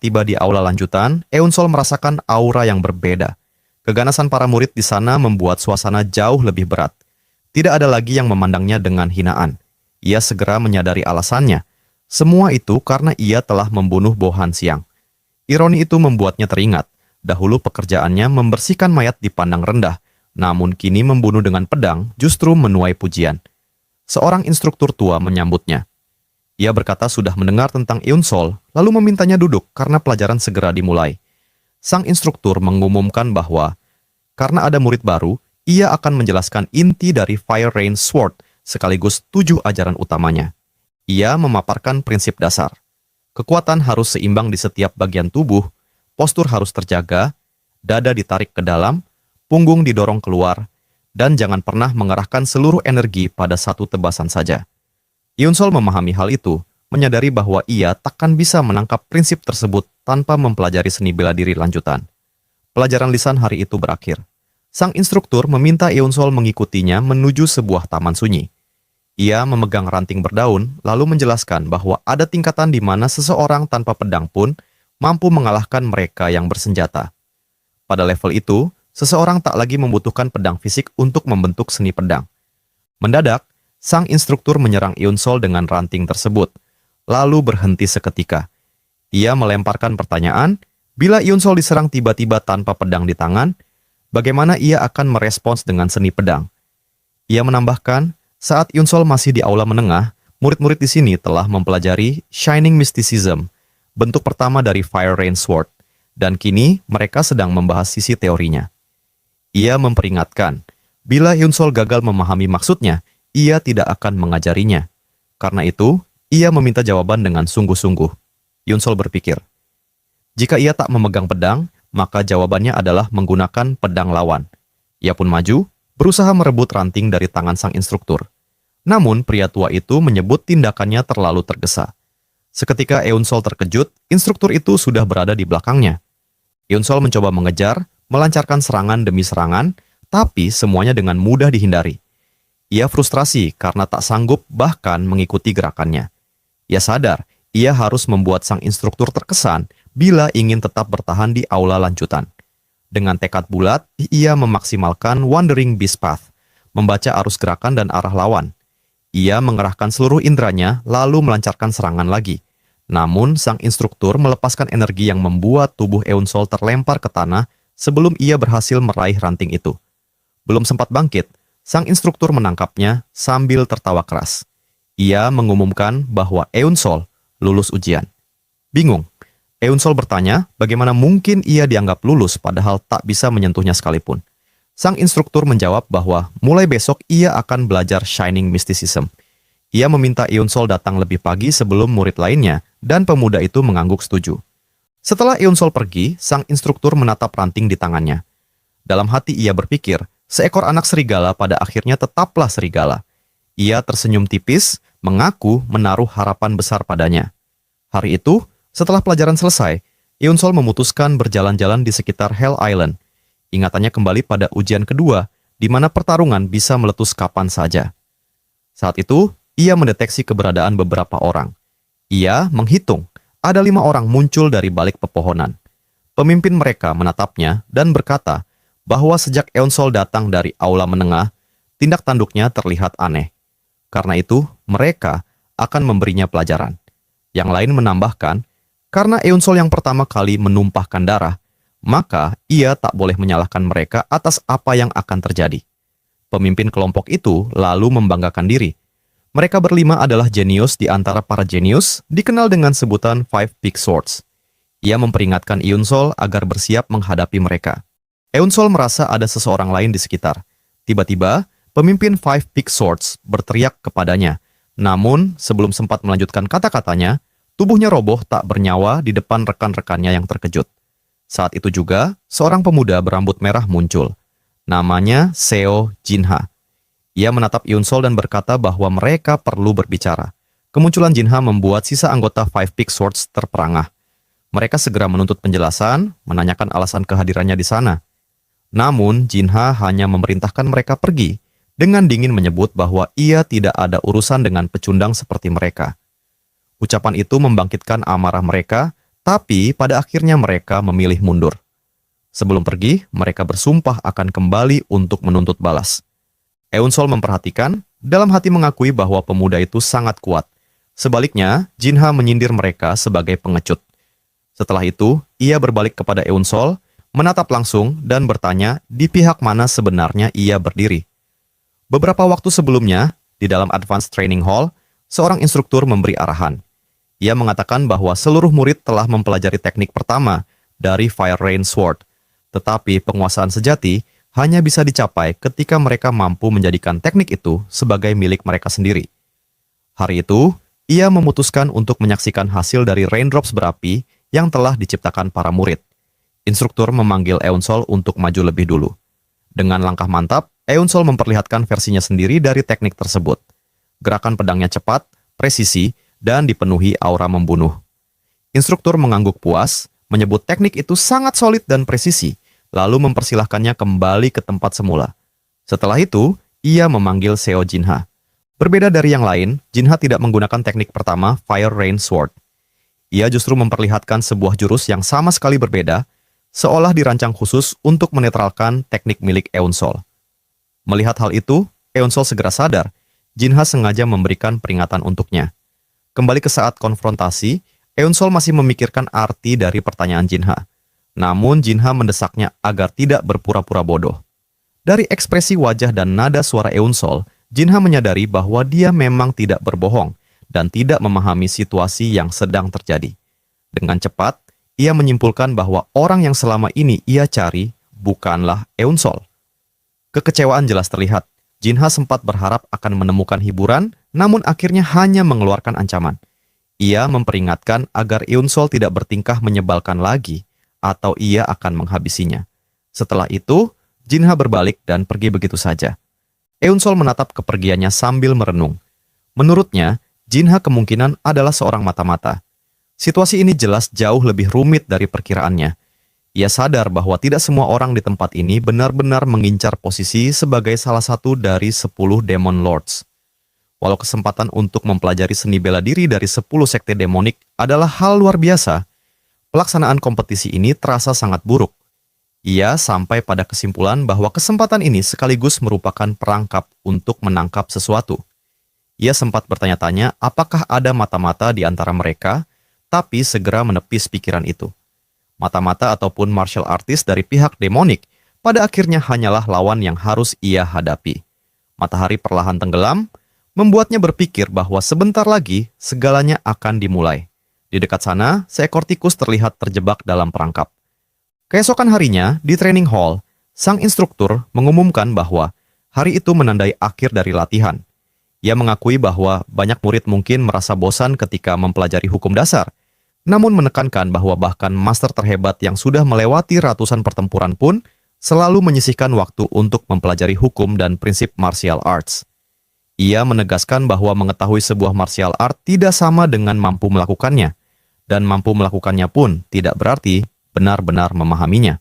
tiba di aula lanjutan, Eun-sol merasakan aura yang berbeda. Keganasan para murid di sana membuat suasana jauh lebih berat. Tidak ada lagi yang memandangnya dengan hinaan. Ia segera menyadari alasannya. Semua itu karena ia telah membunuh Bo Han Xiang. Ironi itu membuatnya teringat. Dahulu pekerjaannya membersihkan mayat dipandang rendah, namun kini membunuh dengan pedang justru menuai pujian. Seorang instruktur tua menyambutnya. Ia berkata sudah mendengar tentang Eun-sol, lalu memintanya duduk karena pelajaran segera dimulai. Sang instruktur mengumumkan bahwa karena ada murid baru, ia akan menjelaskan inti dari Fire Rain Sword sekaligus 7 ajaran utamanya. Ia memaparkan prinsip dasar. Kekuatan harus seimbang di setiap bagian tubuh, postur harus terjaga, dada ditarik ke dalam, punggung didorong keluar, dan jangan pernah mengerahkan seluruh energi pada satu tebasan saja. Eun-sol memahami hal itu, menyadari bahwa ia takkan bisa menangkap prinsip tersebut tanpa mempelajari seni bela diri lanjutan. Pelajaran lisan hari itu berakhir. Sang instruktur meminta Eun-sol mengikutinya menuju sebuah taman sunyi. Ia memegang ranting berdaun, lalu menjelaskan bahwa ada tingkatan di mana seseorang tanpa pedang pun mampu mengalahkan mereka yang bersenjata. Pada level itu, seseorang tak lagi membutuhkan pedang fisik untuk membentuk seni pedang. Mendadak, sang instruktur menyerang Eun-sol dengan ranting tersebut, lalu berhenti seketika. Ia melemparkan pertanyaan, bila Eun-sol diserang tiba-tiba tanpa pedang di tangan, bagaimana ia akan merespons dengan seni pedang? Ia menambahkan, saat Eun-sol masih di aula menengah, murid-murid di sini telah mempelajari Shining Mysticism, bentuk pertama dari Fire Rain Sword, dan kini mereka sedang membahas sisi teorinya. Ia memperingatkan, bila Eun-sol gagal memahami maksudnya, ia tidak akan mengajarinya. Karena itu, ia meminta jawaban dengan sungguh-sungguh. Eun-sol berpikir, jika ia tak memegang pedang, maka jawabannya adalah menggunakan pedang lawan. Ia pun maju, berusaha merebut ranting dari tangan sang instruktur. Namun, pria tua itu menyebut tindakannya terlalu tergesa. Seketika Eun-sol terkejut, instruktur itu sudah berada di belakangnya. Eun-sol mencoba mengejar, melancarkan serangan demi serangan, tapi semuanya dengan mudah dihindari. Ia frustrasi karena tak sanggup bahkan mengikuti gerakannya. Ia sadar, ia harus membuat sang instruktur terkesan bila ingin tetap bertahan di aula lanjutan. Dengan tekad bulat, ia memaksimalkan Wandering Beast Path, membaca arus gerakan dan arah lawan. Ia mengerahkan seluruh indranya lalu melancarkan serangan lagi. Namun, sang instruktur melepaskan energi yang membuat tubuh Eun-sol terlempar ke tanah sebelum ia berhasil meraih ranting itu. Belum sempat bangkit, sang instruktur menangkapnya sambil tertawa keras. Ia mengumumkan bahwa Eun-sol lulus ujian. Bingung, Eun-sol bertanya bagaimana mungkin ia dianggap lulus padahal tak bisa menyentuhnya sekalipun. Sang instruktur menjawab bahwa mulai besok ia akan belajar Shining Mysticism. Ia meminta Eun-sol datang lebih pagi sebelum murid lainnya dan pemuda itu mengangguk setuju. Setelah Eun-sol pergi, sang instruktur menatap ranting di tangannya. Dalam hati ia berpikir, seekor anak serigala pada akhirnya tetaplah serigala. Ia tersenyum tipis, mengaku menaruh harapan besar padanya. Hari itu, setelah pelajaran selesai, Eun-sol memutuskan berjalan-jalan di sekitar Hell Island. Ingatannya kembali pada ujian kedua, di mana pertarungan bisa meletus kapan saja. Saat itu, ia mendeteksi keberadaan beberapa orang. Ia menghitung, ada 5 orang muncul dari balik pepohonan. Pemimpin mereka menatapnya dan berkata bahwa sejak Eun-sol datang dari aula menengah, tindak tanduknya terlihat aneh. Karena itu, mereka akan memberinya pelajaran. Yang lain menambahkan, karena Eun-sol yang pertama kali menumpahkan darah, maka ia tak boleh menyalahkan mereka atas apa yang akan terjadi. Pemimpin kelompok itu lalu membanggakan diri. Mereka berlima adalah jenius di antara para jenius, dikenal dengan sebutan Five Big Swords. Ia memperingatkan Eun-sol agar bersiap menghadapi mereka. Eun-sol merasa ada seseorang lain di sekitar. Tiba-tiba, pemimpin Five Big Swords berteriak kepadanya. Namun, sebelum sempat melanjutkan kata-katanya, tubuhnya roboh tak bernyawa di depan rekan-rekannya yang terkejut. Saat itu juga, seorang pemuda berambut merah muncul. Namanya Seo Jinha. Ia menatap Eun-sol dan berkata bahwa mereka perlu berbicara. Kemunculan Jinha membuat sisa anggota Five Big Swords terperangah. Mereka segera menuntut penjelasan, menanyakan alasan kehadirannya di sana. Namun, Jinha hanya memerintahkan mereka pergi, dengan dingin menyebut bahwa ia tidak ada urusan dengan pecundang seperti mereka. Ucapan itu membangkitkan amarah mereka, Tapi pada akhirnya mereka memilih mundur. Sebelum pergi, mereka bersumpah akan kembali untuk menuntut balas. Eun-sol memperhatikan, dalam hati mengakui bahwa pemuda itu sangat kuat. Sebaliknya, Jinha menyindir mereka sebagai pengecut. Setelah itu, ia berbalik kepada Eun-sol, menatap langsung dan bertanya di pihak mana sebenarnya ia berdiri. Beberapa waktu sebelumnya, di dalam Advanced Training Hall, seorang instruktur memberi arahan. Ia mengatakan bahwa seluruh murid telah mempelajari teknik pertama dari Fire Rain Sword, tetapi penguasaan sejati hanya bisa dicapai ketika mereka mampu menjadikan teknik itu sebagai milik mereka sendiri. Hari itu, ia memutuskan untuk menyaksikan hasil dari raindrops berapi yang telah diciptakan para murid. Instruktur memanggil Eun-sol untuk maju lebih dulu. Dengan langkah mantap, Eun-sol memperlihatkan versinya sendiri dari teknik tersebut. Gerakan pedangnya cepat, presisi, dan dipenuhi aura membunuh. Instruktur mengangguk puas, menyebut teknik itu sangat solid dan presisi, lalu mempersilahkannya kembali ke tempat semula. Setelah itu, ia memanggil Seo Jinha. Berbeda dari yang lain, Jinha tidak menggunakan teknik pertama Fire Rain Sword. Ia justru memperlihatkan sebuah jurus yang sama sekali berbeda, seolah dirancang khusus untuk menetralkan teknik milik Eun-sol. Melihat hal itu, Eun-sol segera sadar, Jinha sengaja memberikan peringatan untuknya. Kembali ke saat konfrontasi, Eun-sol masih memikirkan arti dari pertanyaan Jinha. Namun Jinha mendesaknya agar tidak berpura-pura bodoh. Dari ekspresi wajah dan nada suara Eun-sol, Jinha menyadari bahwa dia memang tidak berbohong dan tidak memahami situasi yang sedang terjadi. Dengan cepat, ia menyimpulkan bahwa orang yang selama ini ia cari bukanlah Eun-sol. Kekecewaan jelas terlihat. Jinha sempat berharap akan menemukan hiburan, namun akhirnya hanya mengeluarkan ancaman. Ia memperingatkan agar Eun-sol tidak bertingkah menyebalkan lagi, atau ia akan menghabisinya. Setelah itu, Jinha berbalik dan pergi begitu saja. Eun-sol menatap kepergiannya sambil merenung. Menurutnya, Jinha kemungkinan adalah seorang mata-mata. Situasi ini jelas jauh lebih rumit dari perkiraannya. Ia sadar bahwa tidak semua orang di tempat ini benar-benar mengincar posisi sebagai salah satu dari 10 Demon Lords. Walau kesempatan untuk mempelajari seni bela diri dari 10 sekte demonik adalah hal luar biasa, pelaksanaan kompetisi ini terasa sangat buruk. Ia sampai pada kesimpulan bahwa kesempatan ini sekaligus merupakan perangkap untuk menangkap sesuatu. Ia sempat bertanya-tanya apakah ada mata-mata di antara mereka, tapi segera menepis pikiran itu. Mata-mata ataupun martial artist dari pihak demonik pada akhirnya hanyalah lawan yang harus ia hadapi. Matahari perlahan tenggelam, membuatnya berpikir bahwa sebentar lagi segalanya akan dimulai. Di dekat sana, seekor tikus terlihat terjebak dalam perangkap. Keesokan harinya, di training hall, sang instruktur mengumumkan bahwa hari itu menandai akhir dari latihan. Ia mengakui bahwa banyak murid mungkin merasa bosan ketika mempelajari hukum dasar, namun menekankan bahwa bahkan master terhebat yang sudah melewati ratusan pertempuran pun selalu menyisihkan waktu untuk mempelajari hukum dan prinsip martial arts. Ia menegaskan bahwa mengetahui sebuah martial art tidak sama dengan mampu melakukannya, dan mampu melakukannya pun tidak berarti benar-benar memahaminya.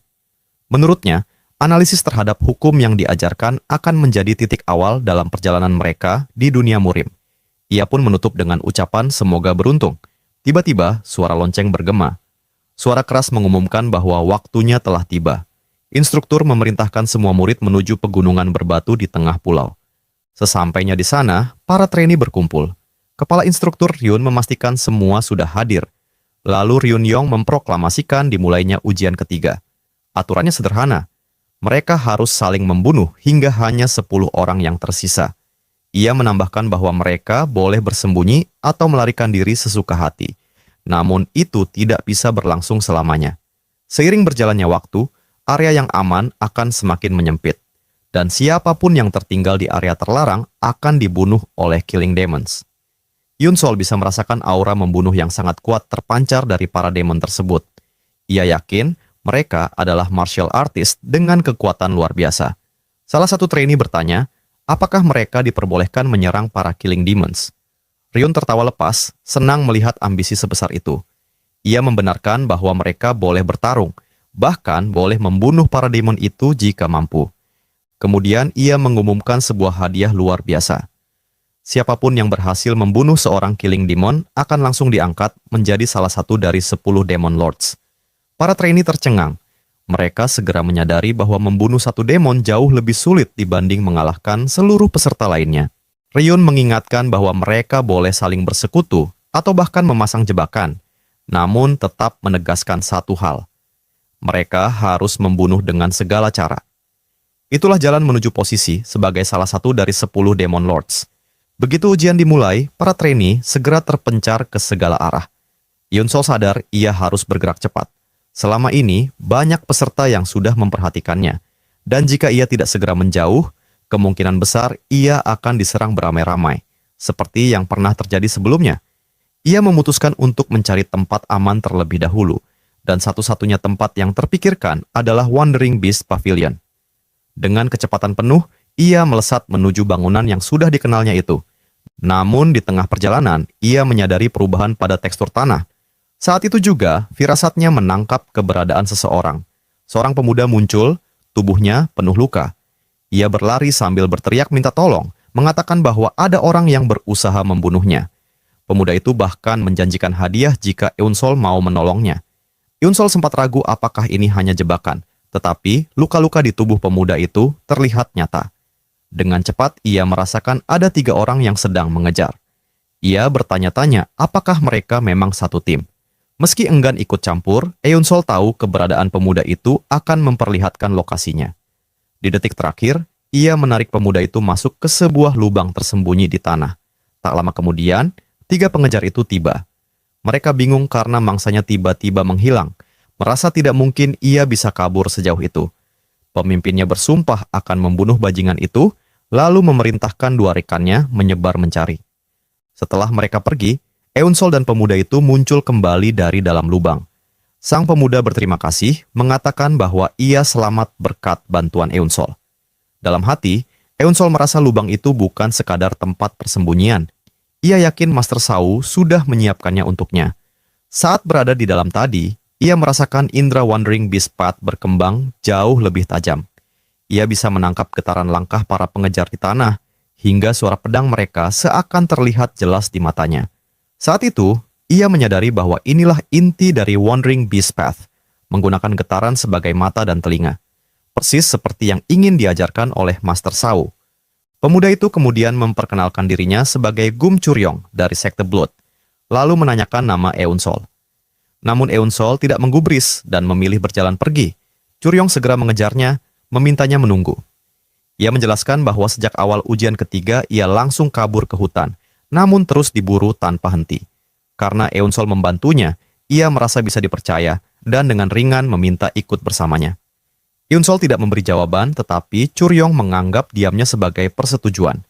Menurutnya, analisis terhadap hukum yang diajarkan akan menjadi titik awal dalam perjalanan mereka di dunia murim. Ia pun menutup dengan ucapan semoga beruntung. Tiba-tiba, suara lonceng bergema. Suara keras mengumumkan bahwa waktunya telah tiba. Instruktur memerintahkan semua murid menuju pegunungan berbatu di tengah pulau. Sesampainya di sana, para trainee berkumpul. Kepala instruktur Ryun memastikan semua sudah hadir. Lalu Ryun Yong memproklamasikan dimulainya ujian ketiga. Aturannya sederhana. Mereka harus saling membunuh hingga hanya 10 orang yang tersisa. Ia menambahkan bahwa mereka boleh bersembunyi atau melarikan diri sesuka hati. Namun itu tidak bisa berlangsung selamanya. Seiring berjalannya waktu, area yang aman akan semakin menyempit. Dan siapapun yang tertinggal di area terlarang akan dibunuh oleh Killing Demons. Eun-sol bisa merasakan aura membunuh yang sangat kuat terpancar dari para demon tersebut. Ia yakin mereka adalah martial artist dengan kekuatan luar biasa. Salah satu trainee bertanya, apakah mereka diperbolehkan menyerang para Killing Demons? Ryun tertawa lepas, senang melihat ambisi sebesar itu. Ia membenarkan bahwa mereka boleh bertarung, bahkan boleh membunuh para demon itu jika mampu. Kemudian ia mengumumkan sebuah hadiah luar biasa. Siapapun yang berhasil membunuh seorang Killing Demon akan langsung diangkat menjadi salah satu dari 10 Demon Lords. Para trainee tercengang. Mereka segera menyadari bahwa membunuh satu demon jauh lebih sulit dibanding mengalahkan seluruh peserta lainnya. Ryun mengingatkan bahwa mereka boleh saling bersekutu atau bahkan memasang jebakan, namun tetap menegaskan satu hal. Mereka harus membunuh dengan segala cara. Itulah jalan menuju posisi sebagai salah satu dari 10 Demon Lords. Begitu ujian dimulai, para trainee segera terpencar ke segala arah. Hyunsol sadar ia harus bergerak cepat. Selama ini, banyak peserta yang sudah memperhatikannya. Dan jika ia tidak segera menjauh, kemungkinan besar ia akan diserang beramai-ramai, seperti yang pernah terjadi sebelumnya. Ia memutuskan untuk mencari tempat aman terlebih dahulu, dan satu-satunya tempat yang terpikirkan adalah Wandering Beast Pavilion. Dengan kecepatan penuh, ia melesat menuju bangunan yang sudah dikenalnya itu. Namun di tengah perjalanan, ia menyadari perubahan pada tekstur tanah. Saat itu juga, firasatnya menangkap keberadaan seseorang. Seorang pemuda muncul, tubuhnya penuh luka. Ia berlari sambil berteriak minta tolong, mengatakan bahwa ada orang yang berusaha membunuhnya. Pemuda itu bahkan menjanjikan hadiah jika Hyunsol mau menolongnya. Hyunsol sempat ragu apakah ini hanya jebakan, tetapi luka-luka di tubuh pemuda itu terlihat nyata. Dengan cepat, ia merasakan ada 3 orang yang sedang mengejar. Ia bertanya-tanya apakah mereka memang satu tim. Meski enggan ikut campur, Hyunsol tahu keberadaan pemuda itu akan memperlihatkan lokasinya. Di detik terakhir, ia menarik pemuda itu masuk ke sebuah lubang tersembunyi di tanah. Tak lama kemudian, 3 pengejar itu tiba. Mereka bingung karena mangsanya tiba-tiba menghilang, merasa tidak mungkin ia bisa kabur sejauh itu. Pemimpinnya bersumpah akan membunuh bajingan itu, lalu memerintahkan 2 rekannya menyebar mencari. Setelah mereka pergi, Hyunsol dan pemuda itu muncul kembali dari dalam lubang. Sang pemuda berterima kasih, mengatakan bahwa ia selamat berkat bantuan Hyunsol. Dalam hati, Hyunsol merasa lubang itu bukan sekadar tempat persembunyian. Ia yakin Master Sao sudah menyiapkannya untuknya. Saat berada di dalam tadi, ia merasakan indera Wandering Beast Path berkembang jauh lebih tajam. Ia bisa menangkap getaran langkah para pengejar di tanah, hingga suara pedang mereka seakan terlihat jelas di matanya. Saat itu, ia menyadari bahwa inilah inti dari Wandering Beast Path, menggunakan getaran sebagai mata dan telinga. Persis seperti yang ingin diajarkan oleh Master Sao. Pemuda itu kemudian memperkenalkan dirinya sebagai Gum Churyong dari Sekte Blood, lalu menanyakan nama Hyunsol. Namun Hyunsol tidak menggubris dan memilih berjalan pergi. Churyong segera mengejarnya, memintanya menunggu. Ia menjelaskan bahwa sejak awal ujian ketiga ia langsung kabur ke hutan, namun terus diburu tanpa henti. Karena Hyunsol membantunya, ia merasa bisa dipercaya dan dengan ringan meminta ikut bersamanya. Hyunsol tidak memberi jawaban, tetapi Churyong menganggap diamnya sebagai persetujuan.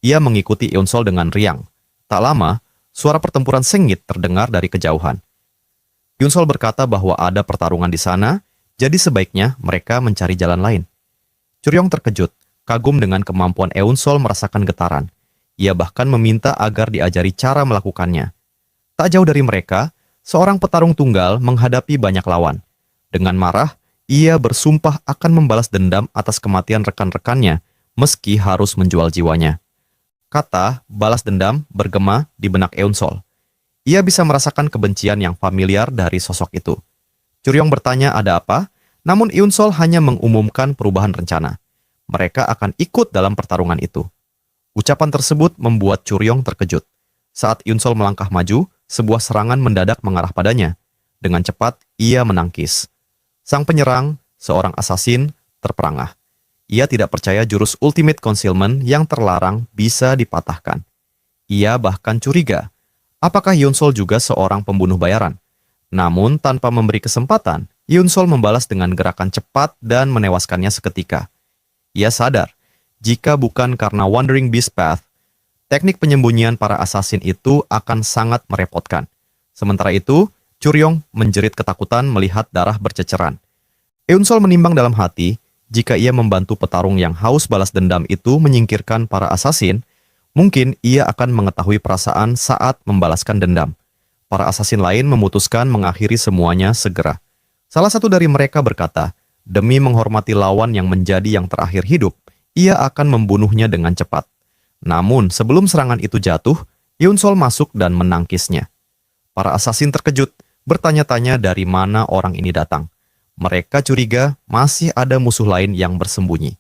Ia mengikuti Hyunsol dengan riang. Tak lama, suara pertempuran sengit terdengar dari kejauhan. Hyunsol berkata bahwa ada pertarungan di sana, jadi sebaiknya mereka mencari jalan lain. Churyong terkejut, kagum dengan kemampuan Hyunsol merasakan getaran. Ia bahkan meminta agar diajari cara melakukannya. Tak jauh dari mereka, seorang petarung tunggal menghadapi banyak lawan. Dengan marah, ia bersumpah akan membalas dendam atas kematian rekan-rekannya, meski harus menjual jiwanya. Kata balas dendam bergema di benak Hyunsol. Ia bisa merasakan kebencian yang familiar dari sosok itu. Churyong bertanya ada apa, namun Hyunsol hanya mengumumkan perubahan rencana. Mereka akan ikut dalam pertarungan itu. Ucapan tersebut membuat Churyong terkejut. Saat Hyunsol melangkah maju, sebuah serangan mendadak mengarah padanya. Dengan cepat, ia menangkis. Sang penyerang, seorang asasin, terperangah. Ia tidak percaya jurus Ultimate Concealment yang terlarang bisa dipatahkan. Ia bahkan curiga, apakah Hyunsol juga seorang pembunuh bayaran? Namun, tanpa memberi kesempatan, Hyunsol membalas dengan gerakan cepat dan menewaskannya seketika. Ia sadar, jika bukan karena Wandering Beast Path, teknik penyembunyian para asasin itu akan sangat merepotkan. Sementara itu, Churyong menjerit ketakutan melihat darah berceceran. Hyunsol menimbang dalam hati, jika ia membantu petarung yang haus balas dendam itu menyingkirkan para asasin, mungkin ia akan mengetahui perasaan saat membalaskan dendam. Para asasin lain memutuskan mengakhiri semuanya segera. Salah satu dari mereka berkata, demi menghormati lawan yang menjadi yang terakhir hidup, ia akan membunuhnya dengan cepat. Namun, sebelum serangan itu jatuh, Hyun Sol masuk dan menangkisnya. Para asasin terkejut, bertanya-tanya dari mana orang ini datang. Mereka curiga masih ada musuh lain yang bersembunyi.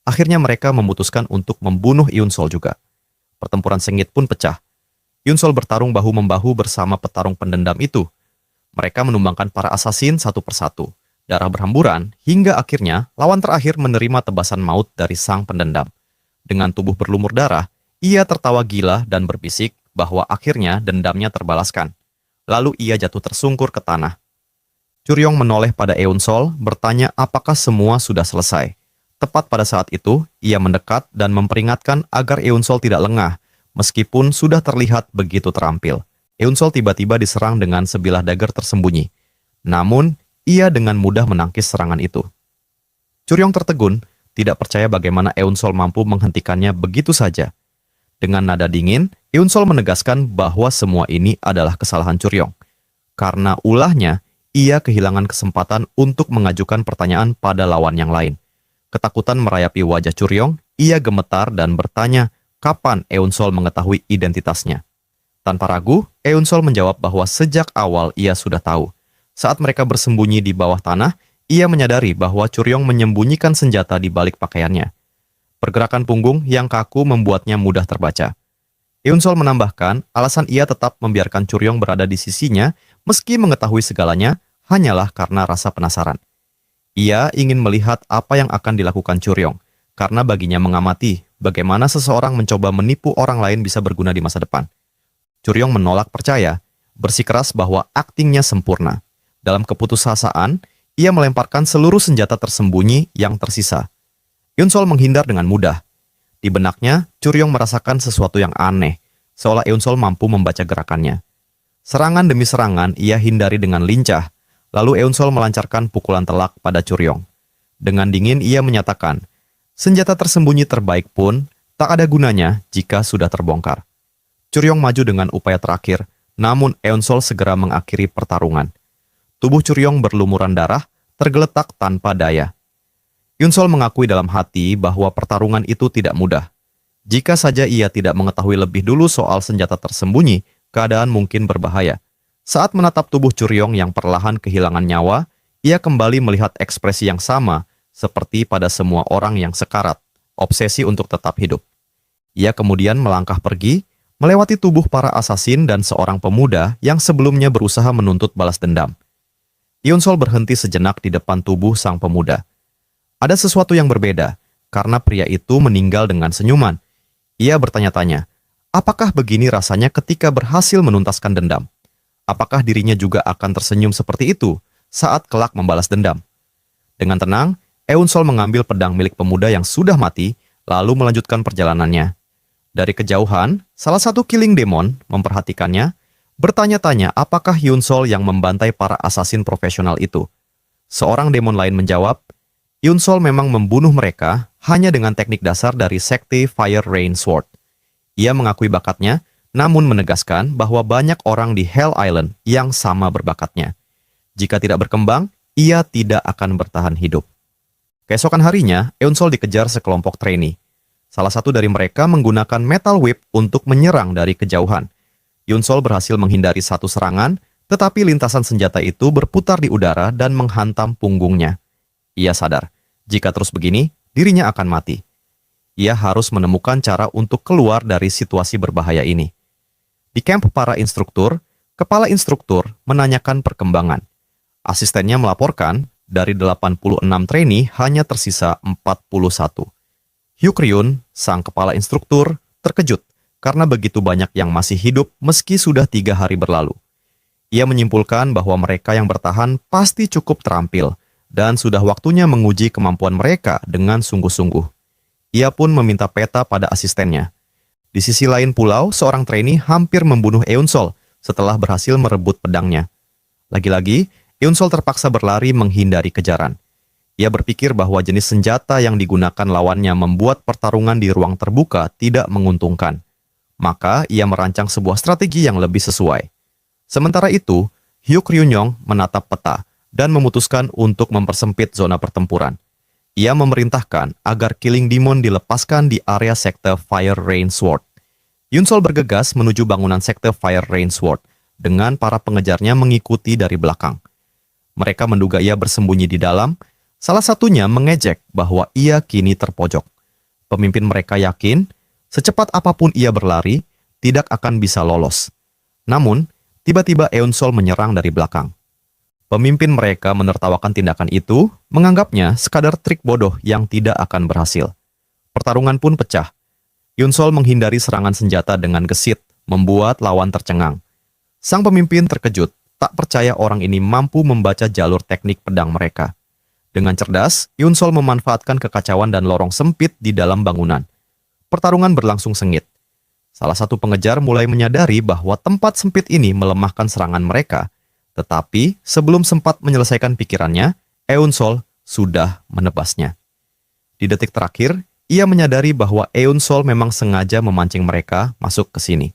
Akhirnya mereka memutuskan untuk membunuh Hyun Sol juga. Pertempuran sengit pun pecah. Hyun Sol bertarung bahu-membahu bersama petarung pendendam itu. Mereka menumbangkan para asasin satu persatu. Darah berhamburan, hingga akhirnya lawan terakhir menerima tebasan maut dari sang pendendam. Dengan tubuh berlumur darah, ia tertawa gila dan berbisik bahwa akhirnya dendamnya terbalaskan. Lalu ia jatuh tersungkur ke tanah. Churyong menoleh pada Eun Sol, bertanya apakah semua sudah selesai. Tepat pada saat itu, ia mendekat dan memperingatkan agar Eun Sol tidak lengah, meskipun sudah terlihat begitu terampil. Eun Sol tiba-tiba diserang dengan sebilah dagger tersembunyi. Namun, ia dengan mudah menangkis serangan itu. Churyong tertegun, tidak percaya bagaimana Eun Sol mampu menghentikannya begitu saja. Dengan nada dingin, Eun Sol menegaskan bahwa semua ini adalah kesalahan Churyong. Karena ulahnya, ia kehilangan kesempatan untuk mengajukan pertanyaan pada lawan yang lain. Ketakutan merayapi wajah Churyong, ia gemetar dan bertanya kapan Eun Sol mengetahui identitasnya. Tanpa ragu, Eun Sol menjawab bahwa sejak awal ia sudah tahu. Saat mereka bersembunyi di bawah tanah, ia menyadari bahwa Churyong menyembunyikan senjata di balik pakaiannya. Pergerakan punggung yang kaku membuatnya mudah terbaca. Eun Sol menambahkan, alasan ia tetap membiarkan Churyong berada di sisinya meski mengetahui segalanya hanyalah karena rasa penasaran. Ia ingin melihat apa yang akan dilakukan Churyong, karena baginya mengamati bagaimana seseorang mencoba menipu orang lain bisa berguna di masa depan. Churyong menolak percaya, bersikeras bahwa aktingnya sempurna. Dalam keputusasaan, ia melemparkan seluruh senjata tersembunyi yang tersisa. Hyun Sol menghindar dengan mudah. Di benaknya, Churyong merasakan sesuatu yang aneh, seolah Hyun Sol mampu membaca gerakannya. Serangan demi serangan ia hindari dengan lincah, lalu Hyun Sol melancarkan pukulan telak pada Churyong. Dengan dingin ia menyatakan, senjata tersembunyi terbaik pun tak ada gunanya jika sudah terbongkar. Churyong maju dengan upaya terakhir, namun Hyun Sol segera mengakhiri pertarungan. Tubuh Churyong berlumuran darah, tergeletak tanpa daya. Hyun Sol mengakui dalam hati bahwa pertarungan itu tidak mudah. Jika saja ia tidak mengetahui lebih dulu soal senjata tersembunyi, keadaan mungkin berbahaya. Saat menatap tubuh Churyong yang perlahan kehilangan nyawa, ia kembali melihat ekspresi yang sama seperti pada semua orang yang sekarat, obsesi untuk tetap hidup. Ia kemudian melangkah pergi, melewati tubuh para asasin dan seorang pemuda yang sebelumnya berusaha menuntut balas dendam. Hyun Sol berhenti sejenak di depan tubuh sang pemuda. Ada sesuatu yang berbeda, karena pria itu meninggal dengan senyuman. Ia bertanya-tanya, apakah begini rasanya ketika berhasil menuntaskan dendam? Apakah dirinya juga akan tersenyum seperti itu saat kelak membalas dendam? Dengan tenang, Hyun Sol mengambil pedang milik pemuda yang sudah mati, lalu melanjutkan perjalanannya. Dari kejauhan, salah satu killing demon memperhatikannya, bertanya-tanya apakah Hyun Sol yang membantai para asasin profesional itu. Seorang demon lain menjawab, Hyun Sol memang membunuh mereka hanya dengan teknik dasar dari sekte Fire Rain Sword. Ia mengakui bakatnya, namun menegaskan bahwa banyak orang di Hell Island yang sama berbakatnya. Jika tidak berkembang, ia tidak akan bertahan hidup. Keesokan harinya, Hyun Sol dikejar sekelompok trainee. Salah satu dari mereka menggunakan metal whip untuk menyerang dari kejauhan. Hyun Sol berhasil menghindari satu serangan, tetapi lintasan senjata itu berputar di udara dan menghantam punggungnya. Ia sadar, jika terus begini, dirinya akan mati. Ia harus menemukan cara untuk keluar dari situasi berbahaya ini. Di camp para instruktur, kepala instruktur menanyakan perkembangan. Asistennya melaporkan, dari 86 trainee hanya tersisa 41. Hyuk Ryun, sang kepala instruktur, terkejut karena begitu banyak yang masih hidup meski sudah 3 hari berlalu. Ia menyimpulkan bahwa mereka yang bertahan pasti cukup terampil, dan sudah waktunya menguji kemampuan mereka dengan sungguh-sungguh. Ia pun meminta peta pada asistennya. Di sisi lain pulau, seorang trainee hampir membunuh Hyun Sol setelah berhasil merebut pedangnya. Lagi-lagi, Hyun Sol terpaksa berlari menghindari kejaran. Ia berpikir bahwa jenis senjata yang digunakan lawannya membuat pertarungan di ruang terbuka tidak menguntungkan. Maka ia merancang sebuah strategi yang lebih sesuai. Sementara itu, Hyuk Ryun menatap peta dan memutuskan untuk mempersempit zona pertempuran. Ia memerintahkan agar Killing Demon dilepaskan di area sekte Fire Rain Sword. Yunsol bergegas menuju bangunan sekte Fire Rain Sword dengan para pengejarnya mengikuti dari belakang. Mereka menduga ia bersembunyi di dalam, salah satunya mengejek bahwa ia kini terpojok. Pemimpin mereka yakin, secepat apapun ia berlari, tidak akan bisa lolos. Namun, tiba-tiba Eun-sol menyerang dari belakang. Pemimpin mereka menertawakan tindakan itu, menganggapnya sekadar trik bodoh yang tidak akan berhasil. Pertarungan pun pecah. Yunsol menghindari serangan senjata dengan gesit, membuat lawan tercengang. Sang pemimpin terkejut, tak percaya orang ini mampu membaca jalur teknik pedang mereka. Dengan cerdas, Yunsol memanfaatkan kekacauan dan lorong sempit di dalam bangunan. Pertarungan berlangsung sengit. Salah satu pengejar mulai menyadari bahwa tempat sempit ini melemahkan serangan mereka. Tetapi, sebelum sempat menyelesaikan pikirannya, Eun-sol sudah menebasnya. Di detik terakhir, ia menyadari bahwa Eun-sol memang sengaja memancing mereka masuk ke sini.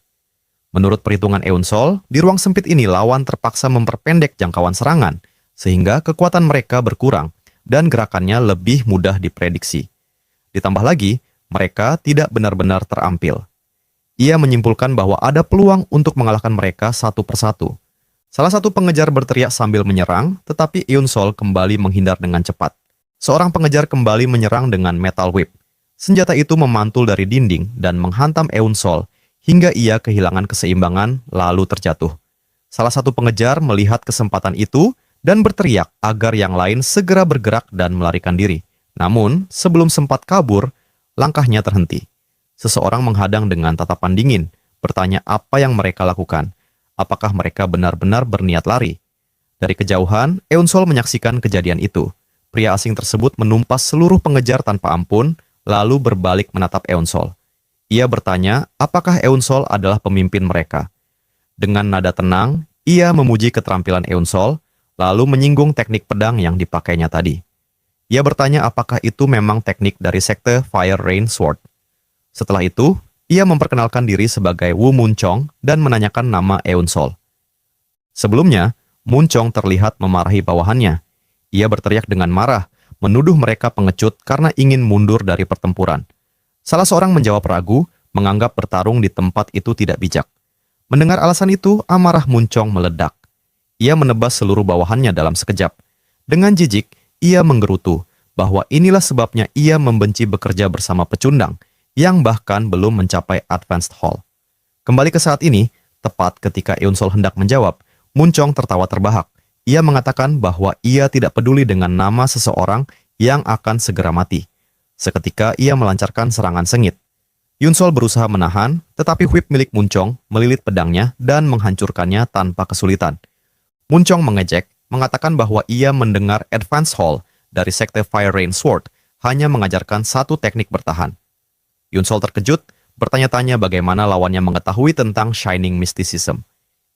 Menurut perhitungan Eun-sol, di ruang sempit ini lawan terpaksa memperpendek jangkauan serangan, sehingga kekuatan mereka berkurang dan gerakannya lebih mudah diprediksi. Ditambah lagi, mereka tidak benar-benar terampil. Ia menyimpulkan bahwa ada peluang untuk mengalahkan mereka satu persatu. Salah satu pengejar berteriak sambil menyerang, tetapi Eun-sol kembali menghindar dengan cepat. Seorang pengejar kembali menyerang dengan metal whip. Senjata itu memantul dari dinding dan menghantam Eun-sol hingga ia kehilangan keseimbangan lalu terjatuh. Salah satu pengejar melihat kesempatan itu dan berteriak agar yang lain segera bergerak dan melarikan diri. Namun, sebelum sempat kabur, langkahnya terhenti. Seseorang menghadang dengan tatapan dingin, bertanya apa yang mereka lakukan. Apakah mereka benar-benar berniat lari? Dari kejauhan, Eun-sol menyaksikan kejadian itu. Pria asing tersebut menumpas seluruh pengejar tanpa ampun, lalu berbalik menatap Eun-sol. Ia bertanya, apakah Eun-sol adalah pemimpin mereka? Dengan nada tenang, ia memuji keterampilan Eun-sol, lalu menyinggung teknik pedang yang dipakainya tadi. Ia bertanya apakah itu memang teknik dari sekte Fire Rain Sword. Setelah itu, ia memperkenalkan diri sebagai Wu Munchong dan menanyakan nama Eun-sol. Sebelumnya, Munchong terlihat memarahi bawahannya. Ia berteriak dengan marah, menuduh mereka pengecut karena ingin mundur dari pertempuran. Salah seorang menjawab ragu, menganggap bertarung di tempat itu tidak bijak. Mendengar alasan itu, amarah Munchong meledak. Ia menebas seluruh bawahannya dalam sekejap. Dengan jijik, ia menggerutu bahwa inilah sebabnya ia membenci bekerja bersama pecundang, yang bahkan belum mencapai Advanced Hall. Kembali ke saat ini, tepat ketika Eun-sol hendak menjawab, Munchong tertawa terbahak. Ia mengatakan bahwa ia tidak peduli dengan nama seseorang yang akan segera mati. Seketika ia melancarkan serangan sengit. Yunsol berusaha menahan, tetapi whip milik Munchong melilit pedangnya dan menghancurkannya tanpa kesulitan. Munchong mengejek, mengatakan bahwa ia mendengar Advanced Hall dari sekte Fire Rain Sword hanya mengajarkan satu teknik bertahan. Yunsol terkejut, bertanya-tanya bagaimana lawannya mengetahui tentang Shining Mysticism.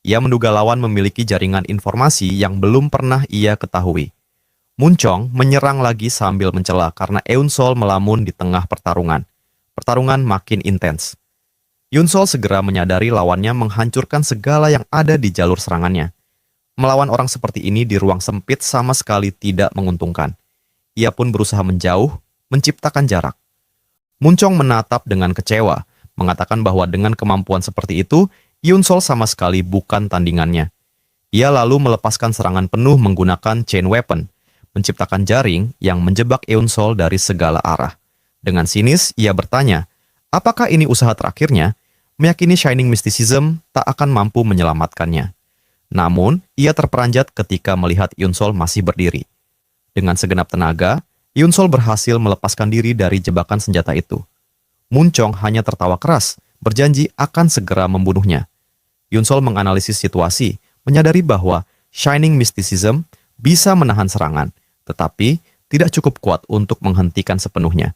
Ia menduga lawan memiliki jaringan informasi yang belum pernah ia ketahui. Munchong menyerang lagi sambil mencela karena Eun-sol melamun di tengah pertarungan. Pertarungan makin intens. Yunsol segera menyadari lawannya menghancurkan segala yang ada di jalur serangannya. Melawan orang seperti ini di ruang sempit sama sekali tidak menguntungkan. Ia pun berusaha menjauh, menciptakan jarak. Munchong menatap dengan kecewa, mengatakan bahwa dengan kemampuan seperti itu, Yunsol sama sekali bukan tandingannya. Ia lalu melepaskan serangan penuh menggunakan chain weapon, menciptakan jaring yang menjebak Eun-sol dari segala arah. Dengan sinis, ia bertanya, apakah ini usaha terakhirnya? Meyakini Shining Mysticism tak akan mampu menyelamatkannya. Namun, ia terperanjat ketika melihat Yunsol masih berdiri. Dengan segenap tenaga, Yunsol berhasil melepaskan diri dari jebakan senjata itu. Munchong hanya tertawa keras, berjanji akan segera membunuhnya. Yunsol menganalisis situasi, menyadari bahwa Shining Mysticism bisa menahan serangan, tetapi tidak cukup kuat untuk menghentikan sepenuhnya.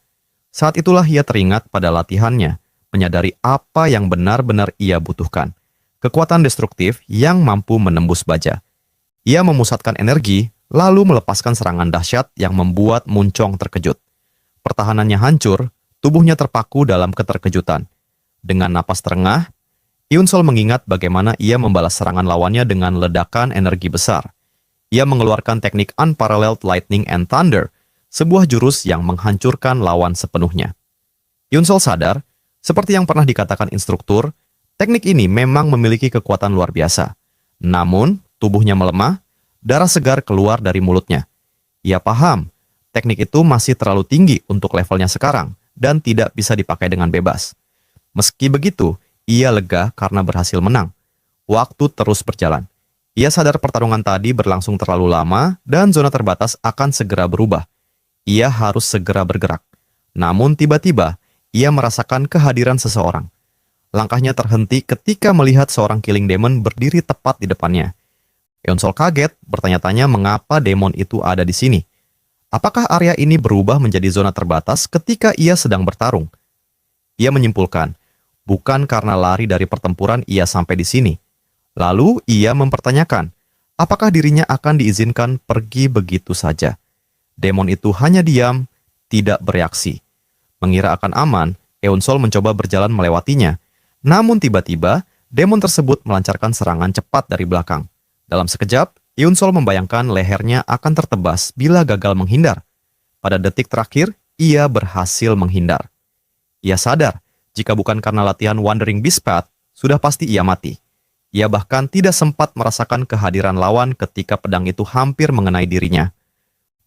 Saat itulah ia teringat pada latihannya, menyadari apa yang benar-benar ia butuhkan. Kekuatan destruktif yang mampu menembus baja. Ia memusatkan energi, lalu melepaskan serangan dahsyat yang membuat Munchong terkejut. Pertahanannya hancur, tubuhnya terpaku dalam keterkejutan. Dengan napas terengah, Yunsol mengingat bagaimana ia membalas serangan lawannya dengan ledakan energi besar. Ia mengeluarkan teknik Unparalleled Lightning and Thunder, sebuah jurus yang menghancurkan lawan sepenuhnya. Yunsol sadar, seperti yang pernah dikatakan instruktur, teknik ini memang memiliki kekuatan luar biasa. Namun, tubuhnya melemah, darah segar keluar dari mulutnya. Ia paham, teknik itu masih terlalu tinggi untuk levelnya sekarang dan tidak bisa dipakai dengan bebas. Meski begitu, ia lega karena berhasil menang. Waktu terus berjalan. Ia sadar pertarungan tadi berlangsung terlalu lama dan zona terbatas akan segera berubah. Ia harus segera bergerak. Namun tiba-tiba, ia merasakan kehadiran seseorang. Langkahnya terhenti ketika melihat seorang killing demon berdiri tepat di depannya. Eonsol kaget, bertanya-tanya mengapa demon itu ada di sini. Apakah area ini berubah menjadi zona terbatas ketika ia sedang bertarung? Ia menyimpulkan, bukan karena lari dari pertempuran ia sampai di sini. Lalu ia mempertanyakan, apakah dirinya akan diizinkan pergi begitu saja? Demon itu hanya diam, tidak bereaksi. Mengira akan aman, Eonsol mencoba berjalan melewatinya. Namun tiba-tiba, demon tersebut melancarkan serangan cepat dari belakang. Dalam sekejap, Eonsol membayangkan lehernya akan tertebas bila gagal menghindar. Pada detik terakhir, ia berhasil menghindar. Ia sadar, jika bukan karena latihan Wandering Beast Path, sudah pasti ia mati. Ia bahkan tidak sempat merasakan kehadiran lawan ketika pedang itu hampir mengenai dirinya.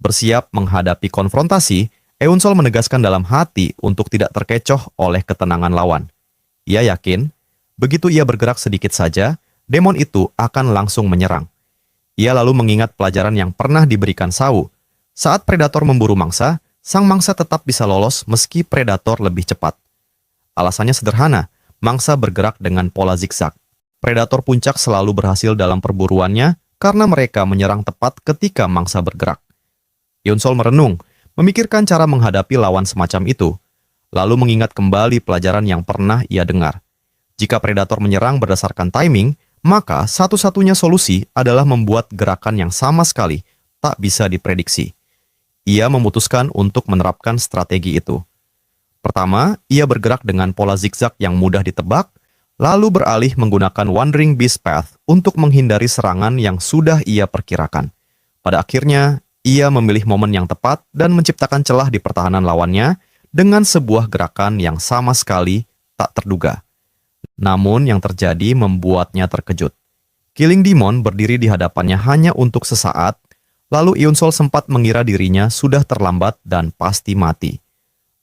Bersiap menghadapi konfrontasi, Eonsol menegaskan dalam hati untuk tidak terkecoh oleh ketenangan lawan. Ia yakin, begitu ia bergerak sedikit saja, demon itu akan langsung menyerang. Ia lalu mengingat pelajaran yang pernah diberikan Shao. Saat predator memburu mangsa, sang mangsa tetap bisa lolos meski predator lebih cepat. Alasannya sederhana, mangsa bergerak dengan pola zigzag. Predator puncak selalu berhasil dalam perburuannya karena mereka menyerang tepat ketika mangsa bergerak. Eonsol merenung, memikirkan cara menghadapi lawan semacam itu, lalu mengingat kembali pelajaran yang pernah ia dengar. Jika predator menyerang berdasarkan timing, maka satu-satunya solusi adalah membuat gerakan yang sama sekali tak bisa diprediksi. Ia memutuskan untuk menerapkan strategi itu. Pertama, ia bergerak dengan pola zigzag yang mudah ditebak, lalu beralih menggunakan Wandering Beast Path untuk menghindari serangan yang sudah ia perkirakan. Pada akhirnya, ia memilih momen yang tepat dan menciptakan celah di pertahanan lawannya dengan sebuah gerakan yang sama sekali tak terduga. Namun yang terjadi membuatnya terkejut. Killing Demon berdiri di hadapannya hanya untuk sesaat, lalu Eonsol sempat mengira dirinya sudah terlambat dan pasti mati.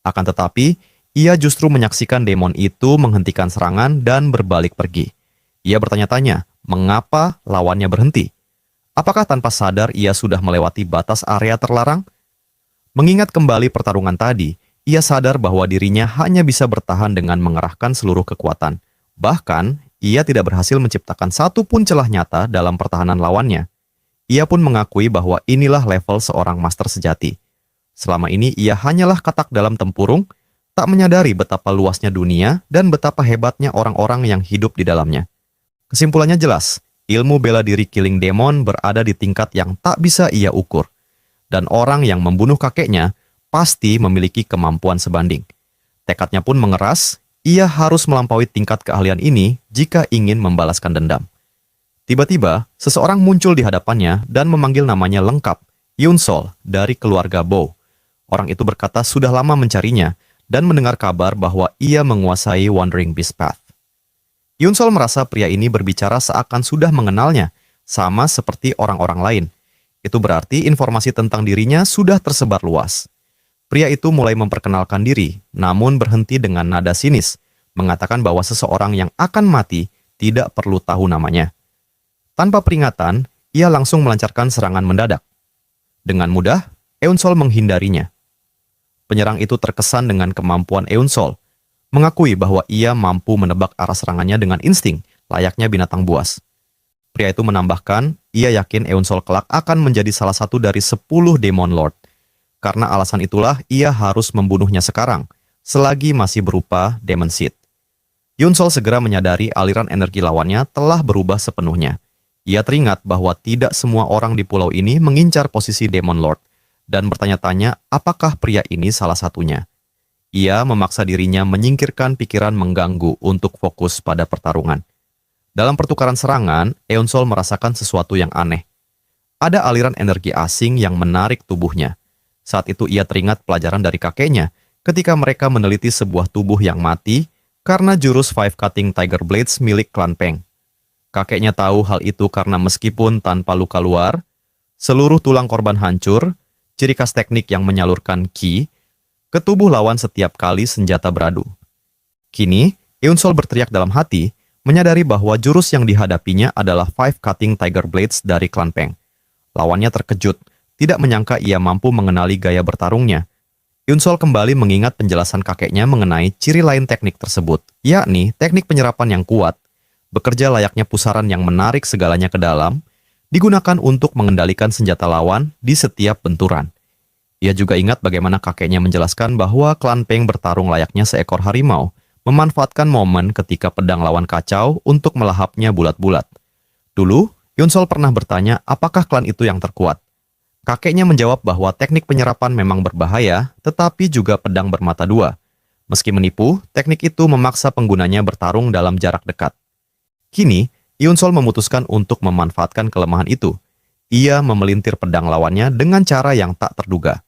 Akan tetapi, ia justru menyaksikan demon itu menghentikan serangan dan berbalik pergi. Ia bertanya-tanya, mengapa lawannya berhenti? Apakah tanpa sadar ia sudah melewati batas area terlarang? Mengingat kembali pertarungan tadi, ia sadar bahwa dirinya hanya bisa bertahan dengan mengerahkan seluruh kekuatan. Bahkan, ia tidak berhasil menciptakan satu pun celah nyata dalam pertahanan lawannya. Ia pun mengakui bahwa inilah level seorang master sejati. Selama ini ia hanyalah katak dalam tempurung, tak menyadari betapa luasnya dunia dan betapa hebatnya orang-orang yang hidup di dalamnya. Kesimpulannya jelas, ilmu bela diri Killing Demon berada di tingkat yang tak bisa ia ukur. Dan orang yang membunuh kakeknya pasti memiliki kemampuan sebanding. Tekadnya pun mengeras, ia harus melampaui tingkat keahlian ini jika ingin membalaskan dendam. Tiba-tiba, seseorang muncul di hadapannya dan memanggil namanya lengkap, Yunsol dari keluarga Bow. Orang itu berkata sudah lama mencarinya dan mendengar kabar bahwa ia menguasai Wandering Beast Path. Yunsol merasa pria ini berbicara seakan sudah mengenalnya, sama seperti orang-orang lain. Itu berarti informasi tentang dirinya sudah tersebar luas. Pria itu mulai memperkenalkan diri, namun berhenti dengan nada sinis, mengatakan bahwa seseorang yang akan mati tidak perlu tahu namanya. Tanpa peringatan, ia langsung melancarkan serangan mendadak. Dengan mudah, Eonsol menghindarinya. Penyerang itu terkesan dengan kemampuan Eonsol, mengakui bahwa ia mampu menebak arah serangannya dengan insting, layaknya binatang buas. Pria itu menambahkan, ia yakin Eonsol kelak akan menjadi salah satu dari 10 Demon Lord. Karena alasan itulah ia harus membunuhnya sekarang, selagi masih berupa Demon Seed. Yunsol segera menyadari aliran energi lawannya telah berubah sepenuhnya. Ia teringat bahwa tidak semua orang di pulau ini mengincar posisi Demon Lord, dan bertanya-tanya apakah pria ini salah satunya. Ia memaksa dirinya menyingkirkan pikiran mengganggu untuk fokus pada pertarungan. Dalam pertukaran serangan, Eonsol merasakan sesuatu yang aneh. Ada aliran energi asing yang menarik tubuhnya. Saat itu ia teringat pelajaran dari kakeknya ketika mereka meneliti sebuah tubuh yang mati karena jurus Five Cutting Tiger Blades milik klan Peng. Kakeknya tahu hal itu karena meskipun tanpa luka luar, seluruh tulang korban hancur, ciri khas teknik yang menyalurkan ki ke tubuh lawan setiap kali senjata beradu. Kini, Eun-sol berteriak dalam hati, menyadari bahwa jurus yang dihadapinya adalah Five Cutting Tiger Blades dari klan Peng. Lawannya terkejut, tidak menyangka ia mampu mengenali gaya bertarungnya. Eun-sol kembali mengingat penjelasan kakeknya mengenai ciri lain teknik tersebut, yakni teknik penyerapan yang kuat, bekerja layaknya pusaran yang menarik segalanya ke dalam, digunakan untuk mengendalikan senjata lawan di setiap benturan. Ia juga ingat bagaimana kakeknya menjelaskan bahwa klan Peng bertarung layaknya seekor harimau, memanfaatkan momen ketika pedang lawan kacau untuk melahapnya bulat-bulat. Dulu, Eun-sol pernah bertanya apakah klan itu yang terkuat. Kakeknya menjawab bahwa teknik penyerapan memang berbahaya, tetapi juga pedang bermata dua. Meski menipu, teknik itu memaksa penggunanya bertarung dalam jarak dekat. Kini, Eun-sol memutuskan untuk memanfaatkan kelemahan itu. Ia memelintir pedang lawannya dengan cara yang tak terduga.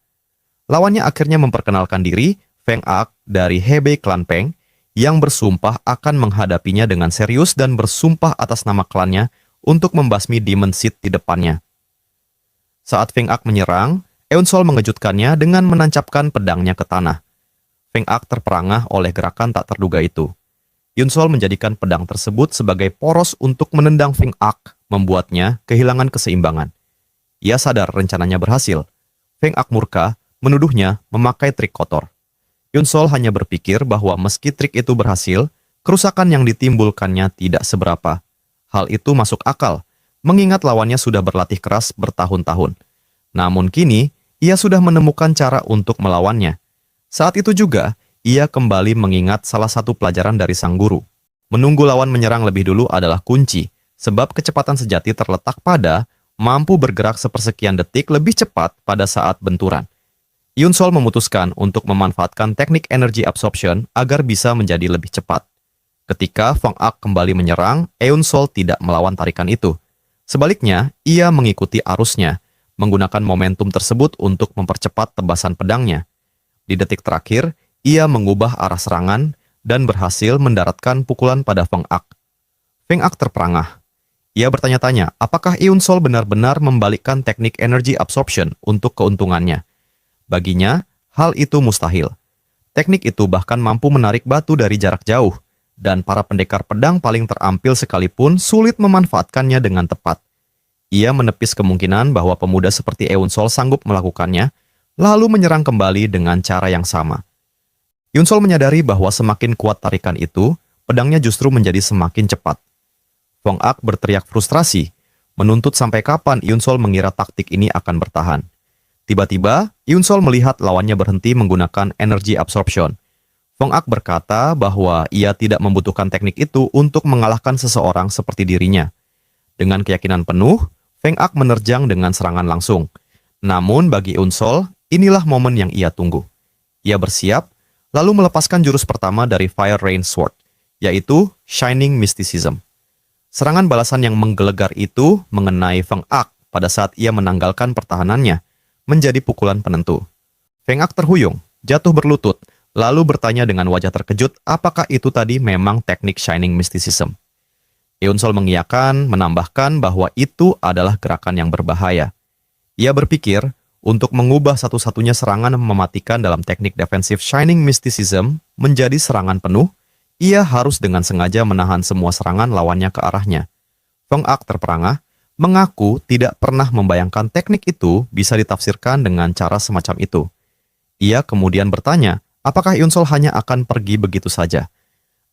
Lawannya akhirnya memperkenalkan diri, Feng Ak dari Hebei klan Peng, yang bersumpah akan menghadapinya dengan serius dan bersumpah atas nama klannya untuk membasmi Demon Seed di depannya. Saat Feng Ak menyerang, Eun-sol mengejutkannya dengan menancapkan pedangnya ke tanah. Feng Ak terperangah oleh gerakan tak terduga itu. Eun-sol menjadikan pedang tersebut sebagai poros untuk menendang Feng Ak, membuatnya kehilangan keseimbangan. Ia sadar rencananya berhasil. Feng Ak murka, menuduhnya memakai trik kotor. Eun-sol hanya berpikir bahwa meski trik itu berhasil, kerusakan yang ditimbulkannya tidak seberapa. Hal itu masuk akal, mengingat lawannya sudah berlatih keras bertahun-tahun. Namun kini, ia sudah menemukan cara untuk melawannya. Saat itu juga, ia kembali mengingat salah satu pelajaran dari sang guru. Menunggu lawan menyerang lebih dulu adalah kunci, sebab kecepatan sejati terletak pada mampu bergerak sepersekian detik lebih cepat pada saat benturan. Eun-sol memutuskan untuk memanfaatkan teknik energy absorption agar bisa menjadi lebih cepat. Ketika Feng Ak kembali menyerang, Eun-sol tidak melawan tarikan itu. Sebaliknya, ia mengikuti arusnya, menggunakan momentum tersebut untuk mempercepat tebasan pedangnya. Di detik terakhir, ia mengubah arah serangan dan berhasil mendaratkan pukulan pada Feng Ak. Feng Ak terperangah. Ia bertanya-tanya apakah Eun-sol benar-benar membalikkan teknik energy absorption untuk keuntungannya. Baginya, hal itu mustahil. Teknik itu bahkan mampu menarik batu dari jarak jauh, dan para pendekar pedang paling terampil sekalipun sulit memanfaatkannya dengan tepat. Ia menepis kemungkinan bahwa pemuda seperti Eun-sol sanggup melakukannya, lalu menyerang kembali dengan cara yang sama. Eun-sol menyadari bahwa semakin kuat tarikan itu, pedangnya justru menjadi semakin cepat. Feng Ak berteriak frustrasi, menuntut sampai kapan Eun-sol mengira taktik ini akan bertahan. Tiba-tiba, Eun-sol melihat lawannya berhenti menggunakan energy absorption. Feng Ak berkata bahwa ia tidak membutuhkan teknik itu untuk mengalahkan seseorang seperti dirinya. Dengan keyakinan penuh, Feng Ak menerjang dengan serangan langsung. Namun bagi Eun-sol, inilah momen yang ia tunggu. Ia bersiap, lalu melepaskan jurus pertama dari Fire Rain Sword, yaitu Shining Mysticism. Serangan balasan yang menggelegar itu mengenai Feng Ak pada saat ia menanggalkan pertahanannya, menjadi pukulan penentu. Feng Ak terhuyung, jatuh berlutut, lalu bertanya dengan wajah terkejut apakah itu tadi memang teknik Shining Mysticism. Eun-sol mengiyakan, menambahkan bahwa itu adalah gerakan yang berbahaya. Ia berpikir, untuk mengubah satu-satunya serangan mematikan dalam teknik defensif Shining Mysticism menjadi serangan penuh, ia harus dengan sengaja menahan semua serangan lawannya ke arahnya. Feng Ak terperangah, mengaku tidak pernah membayangkan teknik itu bisa ditafsirkan dengan cara semacam itu. Ia kemudian bertanya, apakah Eun-sol hanya akan pergi begitu saja?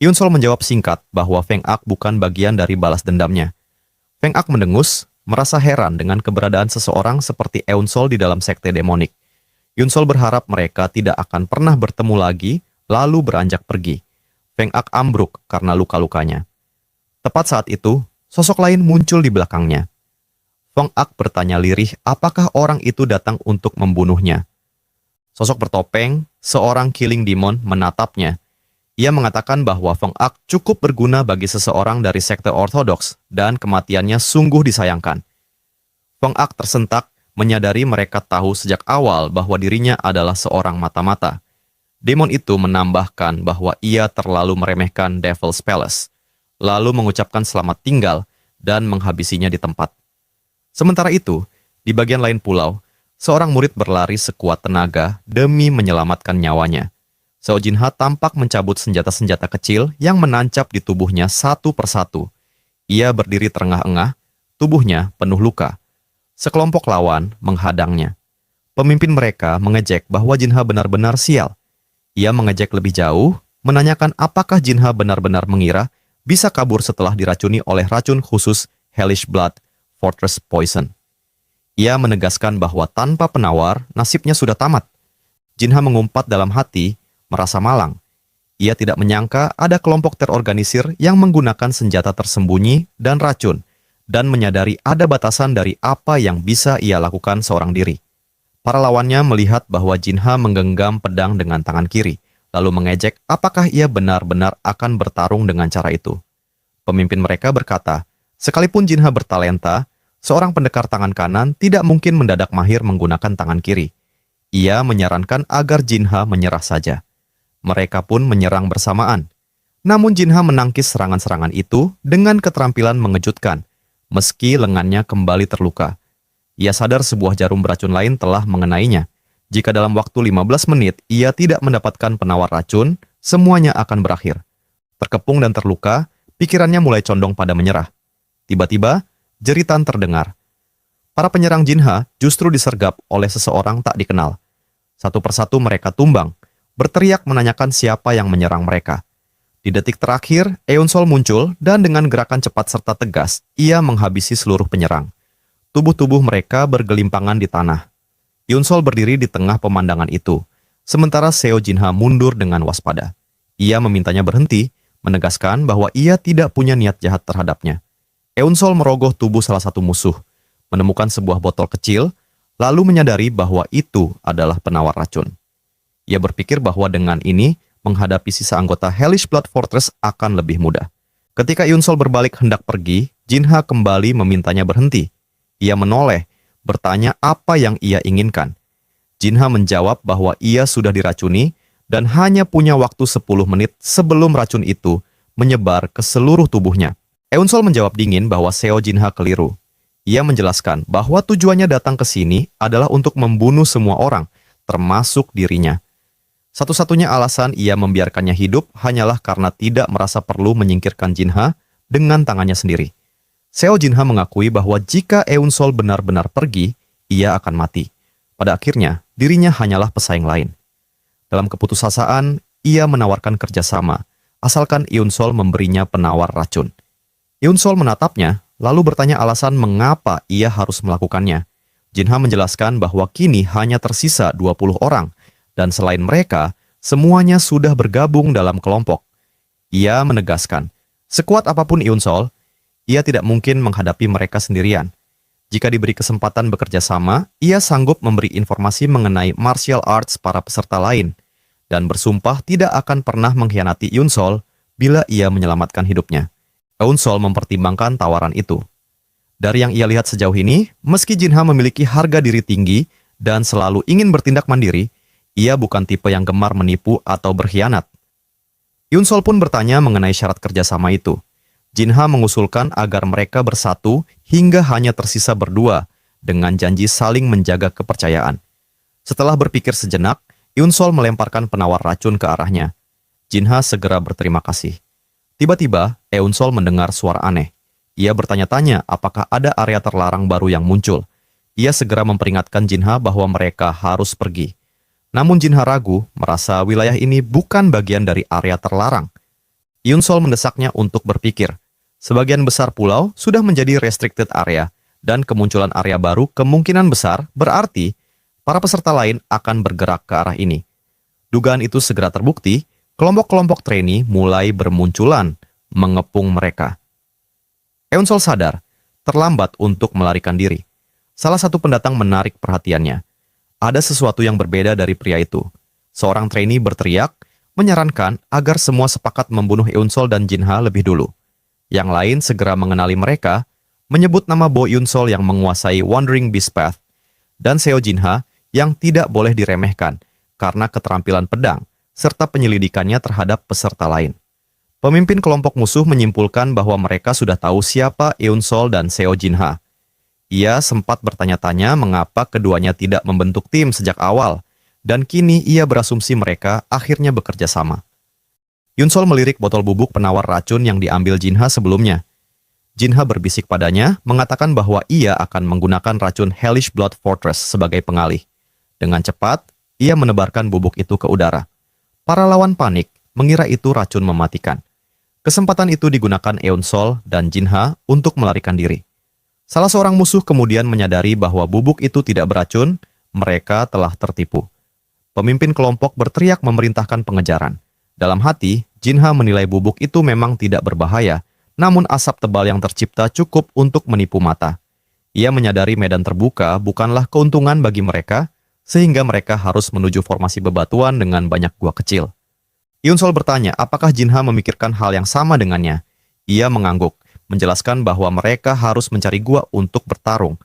Eun-sol menjawab singkat bahwa Feng Ak bukan bagian dari balas dendamnya. Feng Ak mendengus, merasa heran dengan keberadaan seseorang seperti Eun-sol di dalam sekte demonik. Eun-sol berharap mereka tidak akan pernah bertemu lagi, lalu beranjak pergi. Feng Ak ambruk karena luka-lukanya. Tepat saat itu, sosok lain muncul di belakangnya. Feng Ak bertanya lirih apakah orang itu datang untuk membunuhnya. Sosok bertopeng, seorang killing demon, menatapnya. Ia mengatakan bahwa Feng Ak cukup berguna bagi seseorang dari sekte ortodoks dan kematiannya sungguh disayangkan. Feng Ak tersentak menyadari mereka tahu sejak awal bahwa dirinya adalah seorang mata-mata. Demon itu menambahkan bahwa ia terlalu meremehkan Devil's Palace, lalu mengucapkan selamat tinggal dan menghabisinya di tempat. Sementara itu, di bagian lain pulau, seorang murid berlari sekuat tenaga demi menyelamatkan nyawanya. Seo Jinha tampak mencabut senjata-senjata kecil yang menancap di tubuhnya satu persatu. Ia berdiri terengah-engah, tubuhnya penuh luka. Sekelompok lawan menghadangnya. Pemimpin mereka mengejek bahwa Jinha benar-benar sial. Ia mengejek lebih jauh, menanyakan apakah Jinha benar-benar mengira bisa kabur setelah diracuni oleh racun khusus Hellish Blood Fortress Poison. Ia menegaskan bahwa tanpa penawar, nasibnya sudah tamat. Jinha mengumpat dalam hati, merasa malang. Ia tidak menyangka ada kelompok terorganisir yang menggunakan senjata tersembunyi dan racun, dan menyadari ada batasan dari apa yang bisa ia lakukan seorang diri. Para lawannya melihat bahwa Jinha menggenggam pedang dengan tangan kiri, lalu mengejek apakah ia benar-benar akan bertarung dengan cara itu. Pemimpin mereka berkata, sekalipun Jinha bertalenta, seorang pendekar tangan kanan tidak mungkin mendadak mahir menggunakan tangan kiri. Ia menyarankan agar Jinha menyerah saja. Mereka pun menyerang bersamaan. Namun Jinha menangkis serangan-serangan itu dengan keterampilan mengejutkan, meski lengannya kembali terluka. Ia sadar sebuah jarum beracun lain telah mengenainya. Jika dalam waktu 15 menit ia tidak mendapatkan penawar racun, semuanya akan berakhir. Terkepung dan terluka, pikirannya mulai condong pada menyerah. Tiba-tiba, jeritan terdengar. Para penyerang Jinha justru disergap oleh seseorang tak dikenal. Satu persatu mereka tumbang, berteriak menanyakan siapa yang menyerang mereka. Di detik terakhir, Eun-sol muncul dan dengan gerakan cepat serta tegas, ia menghabisi seluruh penyerang. Tubuh-tubuh mereka bergelimpangan di tanah. Eun-sol berdiri di tengah pemandangan itu, sementara Seo Jinha mundur dengan waspada. Ia memintanya berhenti, menegaskan bahwa ia tidak punya niat jahat terhadapnya. Eun-sol merogoh tubuh salah satu musuh, menemukan sebuah botol kecil, lalu menyadari bahwa itu adalah penawar racun. Ia berpikir bahwa dengan ini, menghadapi sisa anggota Hellish Blood Fortress akan lebih mudah. Ketika Eun-sol berbalik hendak pergi, Jinha kembali memintanya berhenti. Ia menoleh, bertanya apa yang ia inginkan. Jinha menjawab bahwa ia sudah diracuni dan hanya punya waktu 10 menit sebelum racun itu menyebar ke seluruh tubuhnya. Eun-sol menjawab dingin bahwa Seo Jinha keliru. Ia menjelaskan bahwa tujuannya datang ke sini adalah untuk membunuh semua orang, termasuk dirinya. Satu-satunya alasan ia membiarkannya hidup hanyalah karena tidak merasa perlu menyingkirkan Jinha dengan tangannya sendiri. Seo Jinha mengakui bahwa jika Eun-sol benar-benar pergi, ia akan mati. Pada akhirnya, dirinya hanyalah pesaing lain. Dalam keputusasaan, ia menawarkan kerjasama, asalkan Eun-sol memberinya penawar racun. Eun-sol menatapnya, lalu bertanya alasan mengapa ia harus melakukannya. Jinha menjelaskan bahwa kini hanya tersisa 20 orang, dan selain mereka, semuanya sudah bergabung dalam kelompok. Ia menegaskan, sekuat apapun Eun-sol, ia tidak mungkin menghadapi mereka sendirian. Jika diberi kesempatan bekerja sama, ia sanggup memberi informasi mengenai martial arts para peserta lain, dan bersumpah tidak akan pernah mengkhianati Eun-sol bila ia menyelamatkan hidupnya. Eun-sol mempertimbangkan tawaran itu. Dari yang ia lihat sejauh ini, meski Jinha memiliki harga diri tinggi dan selalu ingin bertindak mandiri, ia bukan tipe yang gemar menipu atau berkhianat. Eun-sol pun bertanya mengenai syarat kerjasama itu. Jinha mengusulkan agar mereka bersatu hingga hanya tersisa berdua dengan janji saling menjaga kepercayaan. Setelah berpikir sejenak, Eun-sol melemparkan penawar racun ke arahnya. Jinha segera berterima kasih. Tiba-tiba, Eun-sol mendengar suara aneh. Ia bertanya-tanya apakah ada area terlarang baru yang muncul. Ia segera memperingatkan Jinha bahwa mereka harus pergi. Namun Jinha ragu, merasa wilayah ini bukan bagian dari area terlarang. Eun-sol mendesaknya untuk berpikir. Sebagian besar pulau sudah menjadi restricted area, dan kemunculan area baru kemungkinan besar berarti para peserta lain akan bergerak ke arah ini. Dugaan itu segera terbukti, kelompok-kelompok trainee mulai bermunculan, mengepung mereka. Eun-sol sadar, terlambat untuk melarikan diri. Salah satu pendatang menarik perhatiannya. Ada sesuatu yang berbeda dari pria itu. Seorang trainee berteriak, menyarankan agar semua sepakat membunuh Eun-sol dan Jinha lebih dulu. Yang lain segera mengenali mereka, menyebut nama Bo Eun-sol yang menguasai Wandering Beast Path. dan Seo Jinha yang tidak boleh diremehkan karena keterampilan pedang serta penyelidikannya terhadap peserta lain. Pemimpin kelompok musuh menyimpulkan bahwa mereka sudah tahu siapa Eun Sol dan Seo Jinha. Ia sempat bertanya-tanya mengapa keduanya tidak membentuk tim sejak awal, dan kini ia berasumsi mereka akhirnya bekerja sama. Eun Sol melirik botol bubuk penawar racun yang diambil Jinha sebelumnya. Jinha berbisik padanya, mengatakan bahwa ia akan menggunakan racun Hellish Blood Fortress sebagai pengalih. Dengan cepat, ia menebarkan bubuk itu ke udara. Para lawan panik, mengira itu racun mematikan. Kesempatan itu digunakan Eun Sol dan Jinha untuk melarikan diri. Salah seorang musuh kemudian menyadari bahwa bubuk itu tidak beracun, mereka telah tertipu. Pemimpin kelompok berteriak memerintahkan pengejaran. Dalam hati, Jinha menilai bubuk itu memang tidak berbahaya, namun asap tebal yang tercipta cukup untuk menipu mata. Ia menyadari medan terbuka bukanlah keuntungan bagi mereka, sehingga mereka harus menuju formasi bebatuan dengan banyak gua kecil. Eun Sol bertanya apakah Jinha memikirkan hal yang sama dengannya. Ia mengangguk, menjelaskan bahwa mereka harus mencari gua untuk bertarung.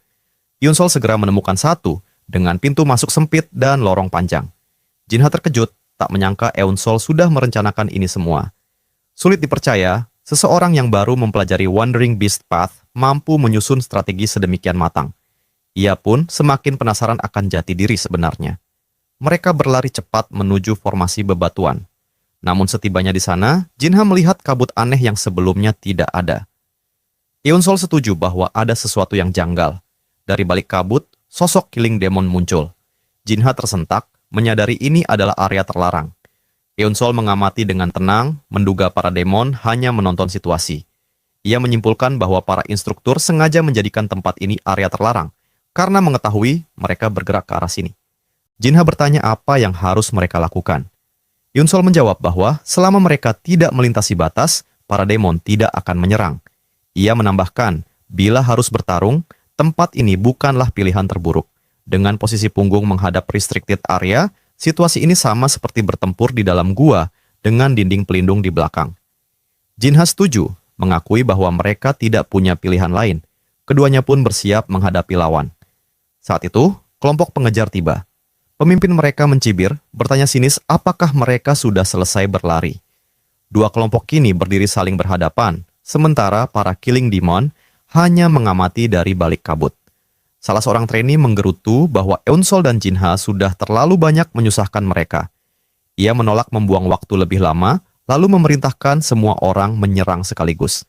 Eun Sol segera menemukan satu, dengan pintu masuk sempit dan lorong panjang. Jinha terkejut, tak menyangka Eun Sol sudah merencanakan ini semua. Sulit dipercaya, seseorang yang baru mempelajari Wandering Beast Path mampu menyusun strategi sedemikian matang. Ia pun semakin penasaran akan jati diri sebenarnya. Mereka berlari cepat menuju formasi bebatuan. Namun setibanya di sana, Jinha melihat kabut aneh yang sebelumnya tidak ada. Eun Sol setuju bahwa ada sesuatu yang janggal. Dari balik kabut, sosok Killing Demon muncul. Jinha tersentak, menyadari ini adalah area terlarang. Eun Sol mengamati dengan tenang, menduga para demon hanya menonton situasi. Ia menyimpulkan bahwa para instruktur sengaja menjadikan tempat ini area terlarang, karena mengetahui mereka bergerak ke arah sini. Jinha bertanya apa yang harus mereka lakukan. Eun Sol menjawab bahwa selama mereka tidak melintasi batas, para demon tidak akan menyerang. Ia menambahkan, bila harus bertarung, tempat ini bukanlah pilihan terburuk. Dengan posisi punggung menghadap restricted area, situasi ini sama seperti bertempur di dalam gua dengan dinding pelindung di belakang. Jinha setuju, mengakui bahwa mereka tidak punya pilihan lain. Keduanya pun bersiap menghadapi lawan. Saat itu, kelompok pengejar tiba. Pemimpin mereka mencibir, bertanya sinis apakah mereka sudah selesai berlari. Dua kelompok kini berdiri saling berhadapan, sementara para Killing Demon hanya mengamati dari balik kabut. Salah seorang trainee menggerutu bahwa Eun Sol dan Jinha sudah terlalu banyak menyusahkan mereka. Ia menolak membuang waktu lebih lama, lalu memerintahkan semua orang menyerang sekaligus.